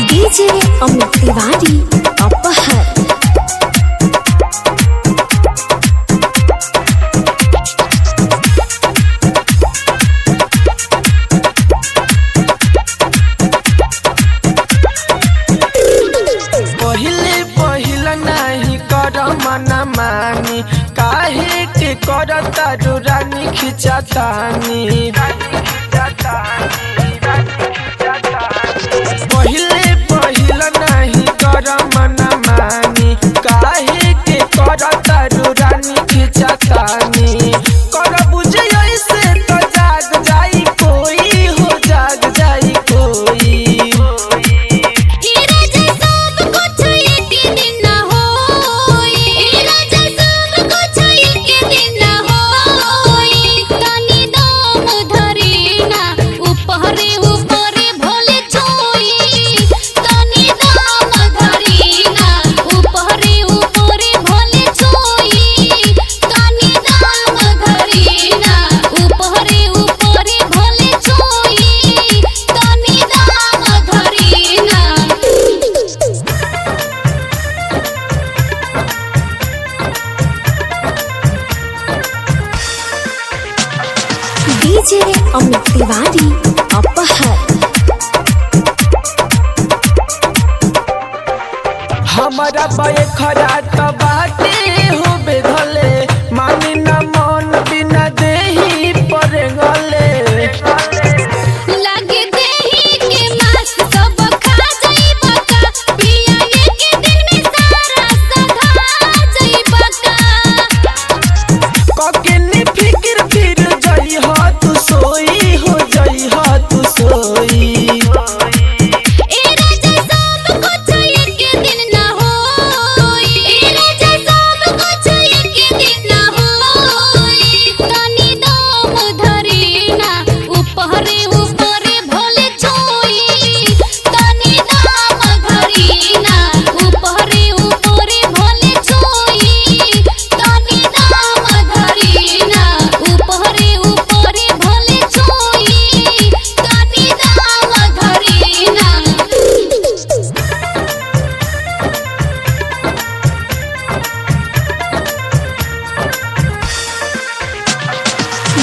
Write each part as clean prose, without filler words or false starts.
DJ Amit Tiwari अपहर। मना मानी काहे के करता रानी खिंचातानी पहिले नहीं कर मना मानी काहे के करता रानी खिंचातानी कर बुझे ऐसे तो जाग जाई कोई हो जाग जाई कोई। डीजे अमित तिवारी अपहर। हमारा बे खरा बाटे हो बेधले मानी न मन बिना देही पर गले।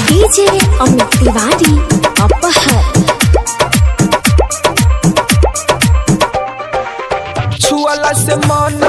डीजे अमित तिवारी अपहर। छुअला से मन